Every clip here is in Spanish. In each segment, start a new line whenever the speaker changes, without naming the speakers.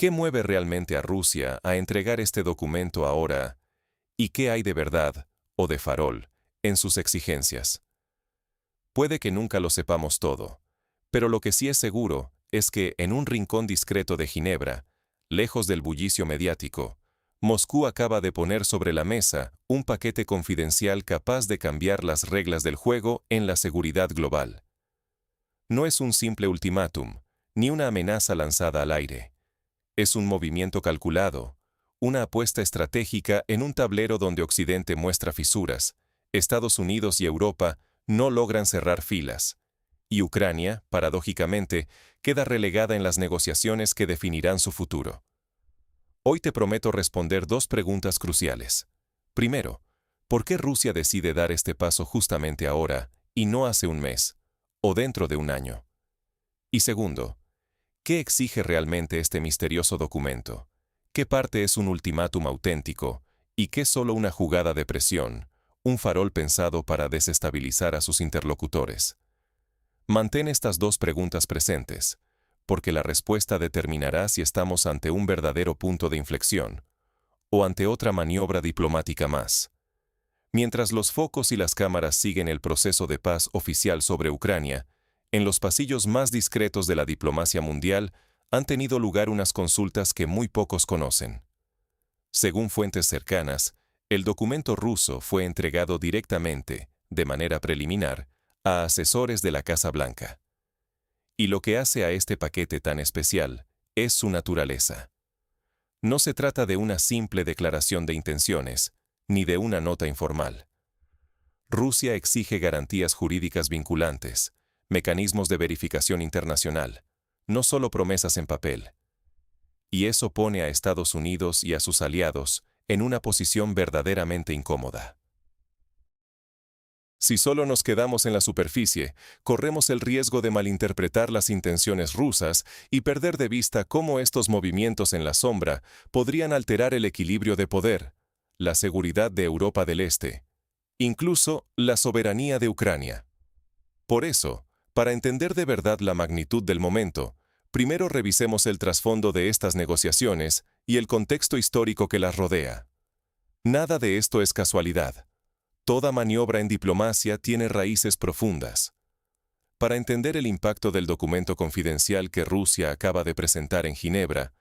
¿Qué mueve realmente a Rusia a entregar este documento ahora? ¿Y qué hay de verdad, o de farol, en sus exigencias? Puede que nunca lo sepamos todo, pero lo que sí es seguro es que en un rincón discreto de Ginebra, lejos del bullicio mediático, Moscú acaba de poner sobre la mesa un paquete confidencial capaz de cambiar las reglas del juego en la seguridad global. No es un simple ultimátum, ni una amenaza lanzada al aire. Es un movimiento calculado, una apuesta estratégica en un tablero donde Occidente muestra fisuras, Estados Unidos y Europa no logran cerrar filas, y Ucrania, paradójicamente, queda relegada en las negociaciones que definirán su futuro. Hoy te prometo responder dos preguntas cruciales. Primero, ¿por qué Rusia decide dar este paso justamente ahora, y no hace un mes, o dentro de un año? Y segundo, ¿qué exige realmente este misterioso documento? ¿Qué parte es un ultimátum auténtico y qué solo una jugada de presión, un farol pensado para desestabilizar a sus interlocutores? Mantén estas dos preguntas presentes, porque la respuesta determinará si estamos ante un verdadero punto de inflexión o ante otra maniobra diplomática más. Mientras los focos y las cámaras siguen el proceso de paz oficial sobre Ucrania, en los pasillos más discretos de la diplomacia mundial han tenido lugar unas consultas que muy pocos conocen. Según fuentes cercanas, el documento ruso fue entregado directamente, de manera preliminar, a asesores de la Casa Blanca. Y lo que hace a este paquete tan especial es su naturaleza. No se trata de una simple declaración de intenciones, ni de una nota informal. Rusia exige garantías jurídicas vinculantes, mecanismos de verificación internacional, no solo promesas en papel. Y eso pone a Estados Unidos y a sus aliados en una posición verdaderamente incómoda. Si solo nos quedamos en la superficie, corremos el riesgo de malinterpretar las intenciones rusas y perder de vista cómo estos movimientos en la sombra podrían alterar el equilibrio de poder, la seguridad de Europa del Este, incluso la soberanía de Ucrania. Por eso, para entender de verdad la magnitud del momento, primero revisemos el trasfondo de estas negociaciones y el contexto histórico que las rodea. Nada de esto es casualidad. Toda maniobra en diplomacia tiene raíces profundas. Para entender el impacto del documento confidencial que Rusia acaba de presentar en Ginebra,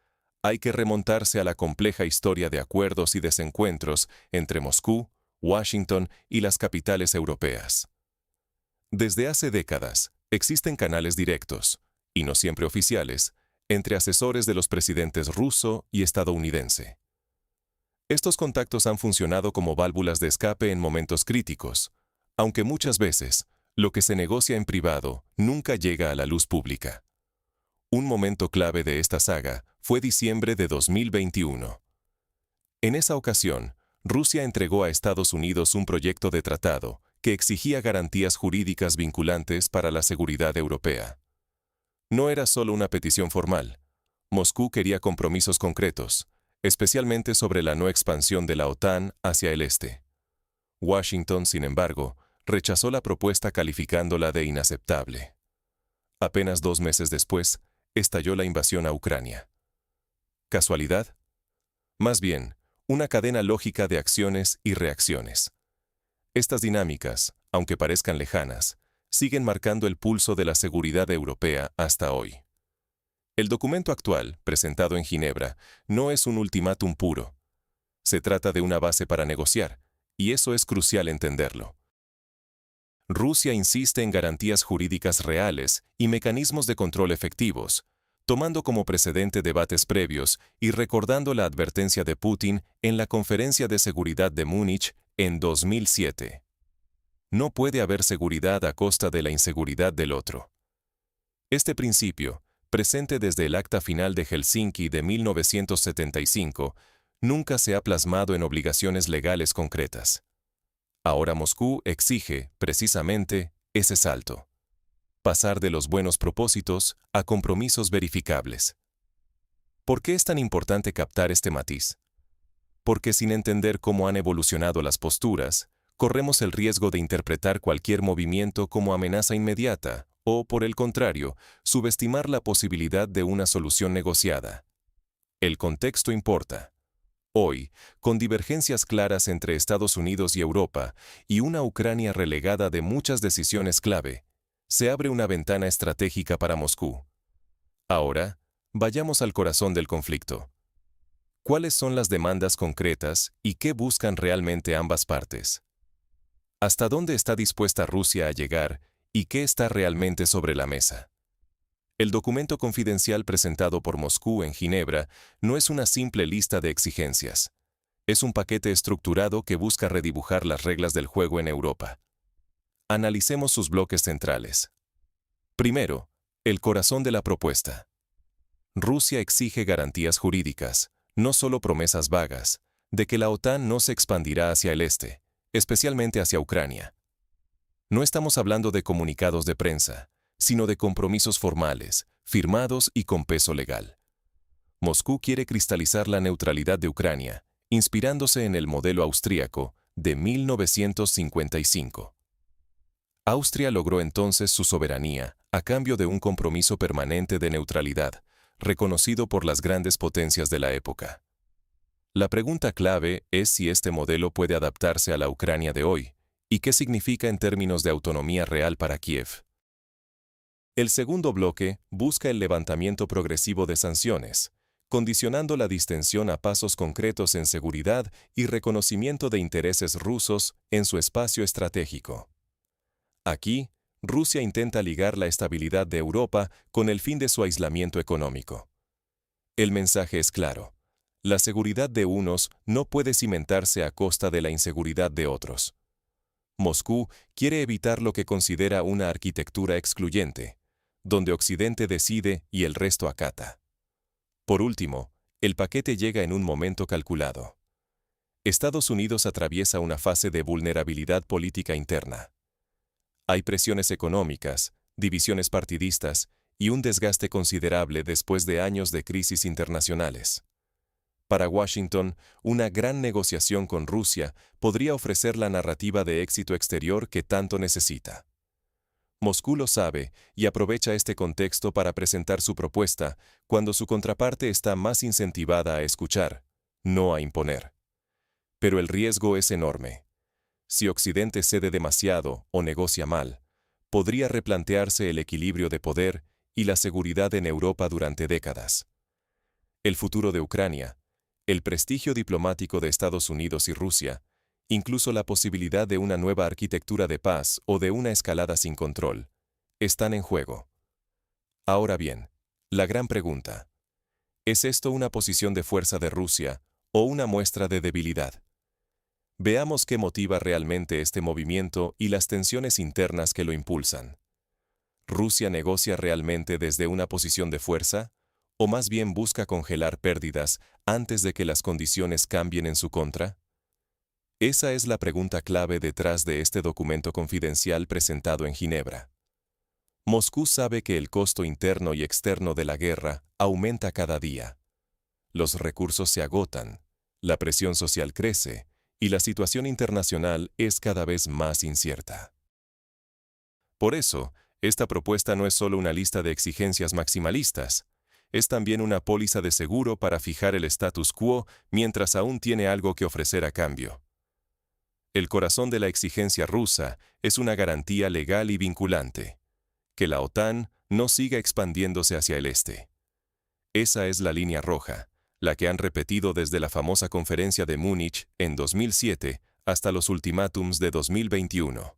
hay que remontarse a la compleja historia de acuerdos y desencuentros entre Moscú, Washington y las capitales europeas. Desde hace décadas, existen canales directos, y no siempre oficiales, entre asesores de los presidentes ruso y estadounidense. Estos contactos han funcionado como válvulas de escape en momentos críticos, aunque muchas veces lo que se negocia en privado nunca llega a la luz pública. Un momento clave de esta saga fue diciembre de 2021. En esa ocasión, Rusia entregó a Estados Unidos un proyecto de tratado que exigía garantías jurídicas vinculantes para la seguridad europea. No era solo una petición formal. Moscú quería compromisos concretos, especialmente sobre la no expansión de la OTAN hacia el este. Washington, sin embargo, rechazó la propuesta calificándola de inaceptable. Apenas 2 meses después, estalló la invasión a Ucrania. ¿Casualidad? Más bien, una cadena lógica de acciones y reacciones. Estas dinámicas, aunque parezcan lejanas, siguen marcando el pulso de la seguridad europea hasta hoy. El documento actual, presentado en Ginebra, no es un ultimátum puro. Se trata de una base para negociar, y eso es crucial entenderlo. Rusia insiste en garantías jurídicas reales y mecanismos de control efectivos, tomando como precedente debates previos y recordando la advertencia de Putin en la Conferencia de Seguridad de Múnich en 2007. No puede haber seguridad a costa de la inseguridad del otro. Este principio, presente desde el Acta Final de Helsinki de 1975, nunca se ha plasmado en obligaciones legales concretas. Ahora Moscú exige, precisamente, ese salto. Pasar de los buenos propósitos a compromisos verificables. ¿Por qué es tan importante captar este matiz? Porque sin entender cómo han evolucionado las posturas, corremos el riesgo de interpretar cualquier movimiento como amenaza inmediata o, por el contrario, subestimar la posibilidad de una solución negociada. El contexto importa. Hoy, con divergencias claras entre Estados Unidos y Europa y una Ucrania relegada de muchas decisiones clave, se abre una ventana estratégica para Moscú. Ahora, vayamos al corazón del conflicto. ¿Cuáles son las demandas concretas y qué buscan realmente ambas partes? ¿Hasta dónde está dispuesta Rusia a llegar y qué está realmente sobre la mesa? El documento confidencial presentado por Moscú en Ginebra no es una simple lista de exigencias. Es un paquete estructurado que busca redibujar las reglas del juego en Europa. Analicemos sus bloques centrales. Primero, el corazón de la propuesta. Rusia exige garantías jurídicas, no solo promesas vagas, de que la OTAN no se expandirá hacia el este, especialmente hacia Ucrania. No estamos hablando de comunicados de prensa, sino de compromisos formales, firmados y con peso legal. Moscú quiere cristalizar la neutralidad de Ucrania, inspirándose en el modelo austríaco de 1955. Austria logró entonces su soberanía a cambio de un compromiso permanente de neutralidad, reconocido por las grandes potencias de la época. La pregunta clave es si este modelo puede adaptarse a la Ucrania de hoy, y qué significa en términos de autonomía real para Kiev. El segundo bloque busca el levantamiento progresivo de sanciones, condicionando la distensión a pasos concretos en seguridad y reconocimiento de intereses rusos en su espacio estratégico. Aquí, Rusia intenta ligar la estabilidad de Europa con el fin de su aislamiento económico. El mensaje es claro: la seguridad de unos no puede cimentarse a costa de la inseguridad de otros. Moscú quiere evitar lo que considera una arquitectura excluyente, donde Occidente decide y el resto acata. Por último, el paquete llega en un momento calculado. Estados Unidos atraviesa una fase de vulnerabilidad política interna. Hay presiones económicas, divisiones partidistas y un desgaste considerable después de años de crisis internacionales. Para Washington, una gran negociación con Rusia podría ofrecer la narrativa de éxito exterior que tanto necesita. Moscú lo sabe y aprovecha este contexto para presentar su propuesta cuando su contraparte está más incentivada a escuchar, no a imponer. Pero el riesgo es enorme. Si Occidente cede demasiado o negocia mal, podría replantearse el equilibrio de poder y la seguridad en Europa durante décadas. El futuro de Ucrania, el prestigio diplomático de Estados Unidos y Rusia, incluso la posibilidad de una nueva arquitectura de paz o de una escalada sin control, están en juego. Ahora bien, la gran pregunta: ¿es esto una posición de fuerza de Rusia o una muestra de debilidad? Veamos qué motiva realmente este movimiento y las tensiones internas que lo impulsan. ¿Rusia negocia realmente desde una posición de fuerza, o más bien busca congelar pérdidas antes de que las condiciones cambien en su contra? Esa es la pregunta clave detrás de este documento confidencial presentado en Ginebra. Moscú sabe que el costo interno y externo de la guerra aumenta cada día. Los recursos se agotan, la presión social crece, y la situación internacional es cada vez más incierta. Por eso, esta propuesta no es solo una lista de exigencias maximalistas, es también una póliza de seguro para fijar el status quo mientras aún tiene algo que ofrecer a cambio. El corazón de la exigencia rusa es una garantía legal y vinculante: que la OTAN no siga expandiéndose hacia el este. Esa es la línea roja, la que han repetido desde la famosa conferencia de Múnich en 2007 hasta los ultimátums de 2021.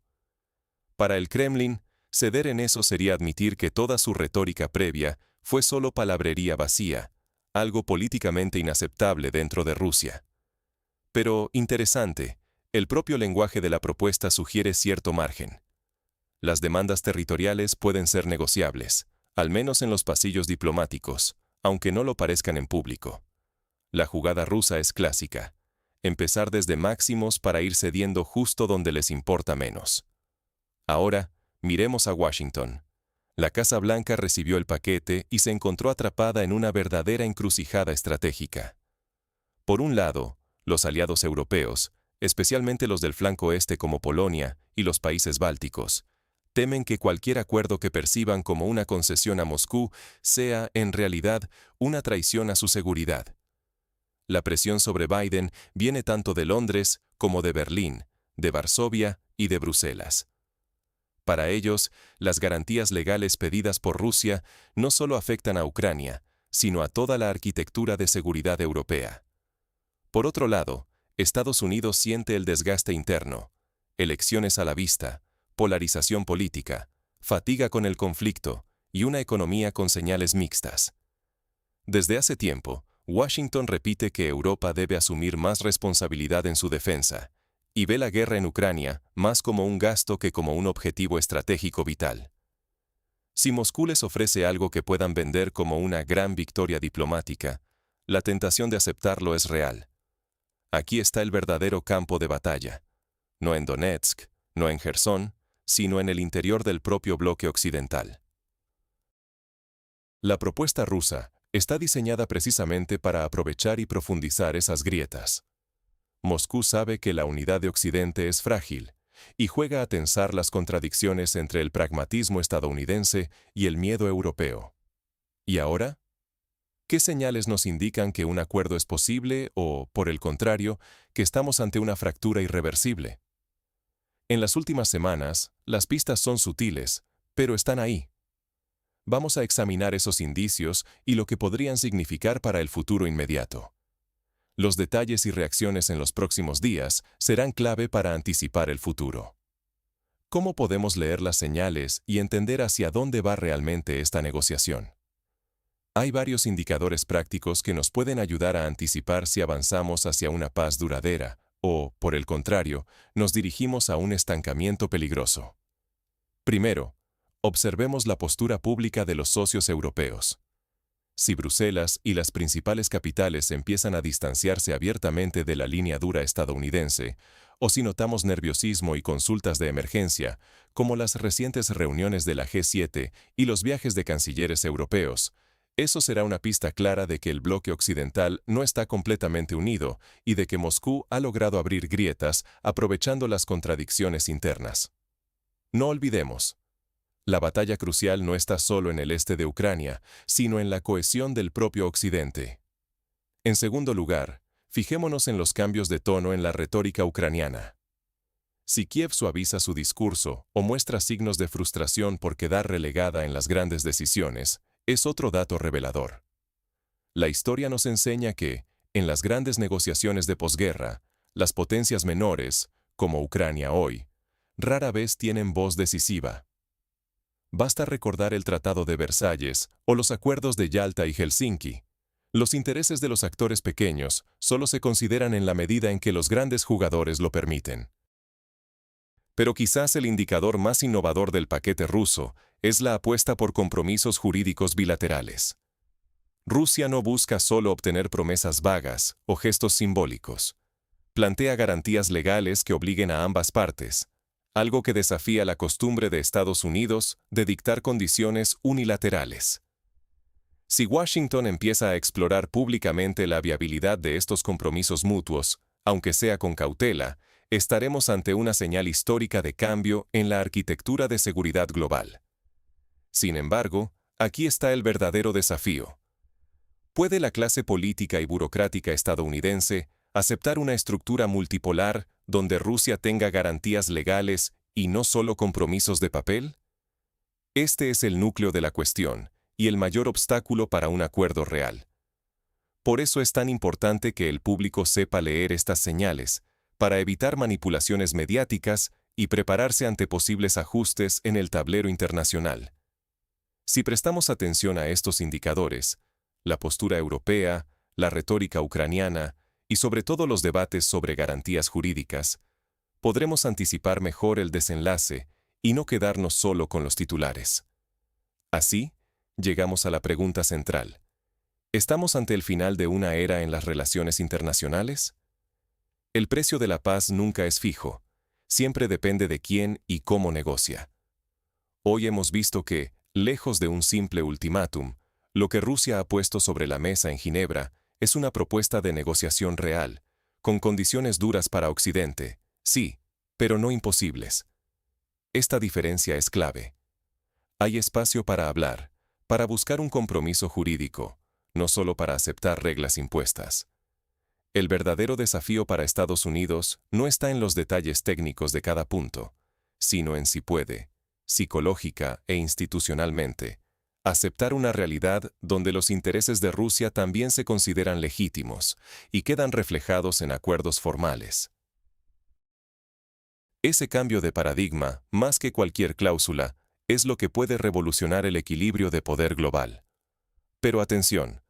Para el Kremlin, ceder en eso sería admitir que toda su retórica previa fue solo palabrería vacía, algo políticamente inaceptable dentro de Rusia. Pero, interesante, el propio lenguaje de la propuesta sugiere cierto margen. Las demandas territoriales pueden ser negociables, al menos en los pasillos diplomáticos, aunque no lo parezcan en público. La jugada rusa es clásica: empezar desde máximos para ir cediendo justo donde les importa menos. Ahora, miremos a Washington. La Casa Blanca recibió el paquete y se encontró atrapada en una verdadera encrucijada estratégica. Por un lado, los aliados europeos, especialmente los del flanco este como Polonia y los países bálticos, Temen que cualquier acuerdo que perciban como una concesión a Moscú sea, en realidad, una traición a su seguridad. La presión sobre Biden viene tanto de Londres como de Berlín, de Varsovia y de Bruselas. Para ellos, las garantías legales pedidas por Rusia no solo afectan a Ucrania, sino a toda la arquitectura de seguridad europea. Por otro lado, Estados Unidos siente el desgaste interno, elecciones a la vista, polarización política, fatiga con el conflicto y una economía con señales mixtas. Desde hace tiempo, Washington repite que Europa debe asumir más responsabilidad en su defensa, y ve la guerra en Ucrania más como un gasto que como un objetivo estratégico vital. Si Moscú les ofrece algo que puedan vender como una gran victoria diplomática, la tentación de aceptarlo es real. Aquí está el verdadero campo de batalla, no en Donetsk, no en Jersón, sino en el interior del propio bloque occidental. La propuesta rusa está diseñada precisamente para aprovechar y profundizar esas grietas. Moscú sabe que la unidad de Occidente es frágil y juega a tensar las contradicciones entre el pragmatismo estadounidense y el miedo europeo. ¿Y ahora? ¿Qué señales nos indican que un acuerdo es posible o, por el contrario, que estamos ante una fractura irreversible? En las últimas semanas, las pistas son sutiles, pero están ahí. Vamos a examinar esos indicios y lo que podrían significar para el futuro inmediato. Los detalles y reacciones en los próximos días serán clave para anticipar el futuro. ¿Cómo podemos leer las señales y entender hacia dónde va realmente esta negociación? Hay varios indicadores prácticos que nos pueden ayudar a anticipar si avanzamos hacia una paz duradera o, por el contrario, nos dirigimos a un estancamiento peligroso. Primero, observemos la postura pública de los socios europeos. Si Bruselas y las principales capitales empiezan a distanciarse abiertamente de la línea dura estadounidense, o si notamos nerviosismo y consultas de emergencia, como las recientes reuniones de la G7 y los viajes de cancilleres europeos, eso será una pista clara de que el bloque occidental no está completamente unido y de que Moscú ha logrado abrir grietas aprovechando las contradicciones internas. No olvidemos, la batalla crucial no está solo en el este de Ucrania, sino en la cohesión del propio Occidente. En segundo lugar, fijémonos en los cambios de tono en la retórica ucraniana. Si Kiev suaviza su discurso o muestra signos de frustración por quedar relegada en las grandes decisiones, es otro dato revelador. La historia nos enseña que, en las grandes negociaciones de posguerra, las potencias menores, como Ucrania hoy, rara vez tienen voz decisiva. Basta recordar el Tratado de Versalles o los acuerdos de Yalta y Helsinki. Los intereses de los actores pequeños solo se consideran en la medida en que los grandes jugadores lo permiten. Pero quizás el indicador más innovador del paquete ruso es la apuesta por compromisos jurídicos bilaterales. Rusia no busca solo obtener promesas vagas o gestos simbólicos. Plantea garantías legales que obliguen a ambas partes, algo que desafía la costumbre de Estados Unidos de dictar condiciones unilaterales. Si Washington empieza a explorar públicamente la viabilidad de estos compromisos mutuos, aunque sea con cautela, estaremos ante una señal histórica de cambio en la arquitectura de seguridad global. Sin embargo, aquí está el verdadero desafío. ¿Puede la clase política y burocrática estadounidense aceptar una estructura multipolar donde Rusia tenga garantías legales y no solo compromisos de papel? Este es el núcleo de la cuestión y el mayor obstáculo para un acuerdo real. Por eso es tan importante que el público sepa leer estas señales, para evitar manipulaciones mediáticas y prepararse ante posibles ajustes en el tablero internacional. Si prestamos atención a estos indicadores, la postura europea, la retórica ucraniana y sobre todo los debates sobre garantías jurídicas, podremos anticipar mejor el desenlace y no quedarnos solo con los titulares. Así, llegamos a la pregunta central. ¿Estamos ante el final de una era en las relaciones internacionales? El precio de la paz nunca es fijo, siempre depende de quién y cómo negocia. Hoy hemos visto que, lejos de un simple ultimátum, lo que Rusia ha puesto sobre la mesa en Ginebra es una propuesta de negociación real, con condiciones duras para Occidente, sí, pero no imposibles. Esta diferencia es clave. Hay espacio para hablar, para buscar un compromiso jurídico, no solo para aceptar reglas impuestas. El verdadero desafío para Estados Unidos no está en los detalles técnicos de cada punto, sino en si puede, psicológica e institucionalmente, aceptar una realidad donde los intereses de Rusia también se consideran legítimos y quedan reflejados en acuerdos formales. Ese cambio de paradigma, más que cualquier cláusula, es lo que puede revolucionar el equilibrio de poder global. Pero atención,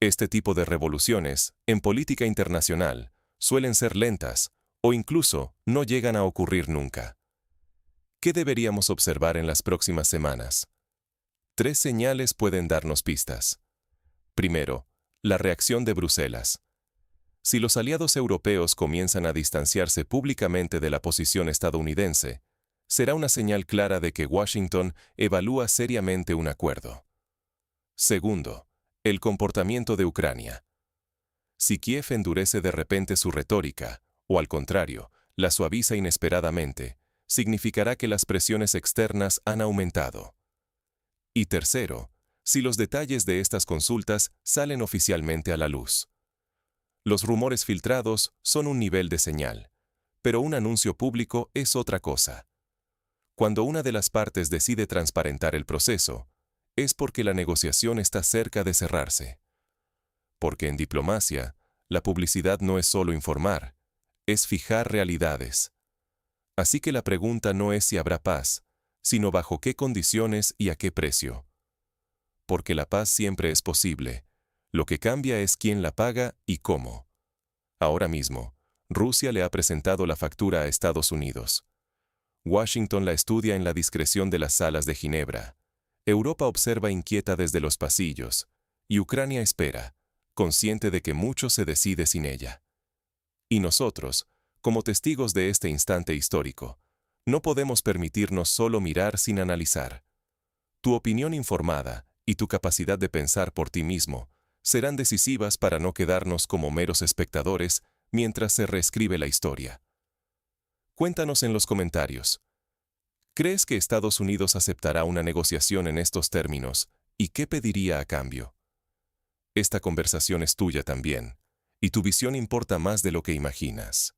este tipo de revoluciones, en política internacional, suelen ser lentas, o incluso no llegan a ocurrir nunca. ¿Qué deberíamos observar en las próximas semanas? 3 señales pueden darnos pistas. Primero, la reacción de Bruselas. Si los aliados europeos comienzan a distanciarse públicamente de la posición estadounidense, será una señal clara de que Washington evalúa seriamente un acuerdo. Segundo, el comportamiento de Ucrania. Si Kiev endurece de repente su retórica, o al contrario, la suaviza inesperadamente, significará que las presiones externas han aumentado. Y tercero, si los detalles de estas consultas salen oficialmente a la luz. Los rumores filtrados son un nivel de señal, pero un anuncio público es otra cosa. Cuando una de las partes decide transparentar el proceso, es porque la negociación está cerca de cerrarse. Porque en diplomacia, la publicidad no es solo informar, es fijar realidades. Así que la pregunta no es si habrá paz, sino bajo qué condiciones y a qué precio. Porque la paz siempre es posible, lo que cambia es quién la paga y cómo. Ahora mismo, Rusia le ha presentado la factura a Estados Unidos. Washington la estudia en la discreción de las salas de Ginebra. Europa observa inquieta desde los pasillos, y Ucrania espera, consciente de que mucho se decide sin ella. Y nosotros, como testigos de este instante histórico, no podemos permitirnos solo mirar sin analizar. Tu opinión informada y tu capacidad de pensar por ti mismo serán decisivas para no quedarnos como meros espectadores mientras se reescribe la historia. Cuéntanos en los comentarios. ¿Crees que Estados Unidos aceptará una negociación en estos términos y qué pediría a cambio? Esta conversación es tuya también, y tu visión importa más de lo que imaginas.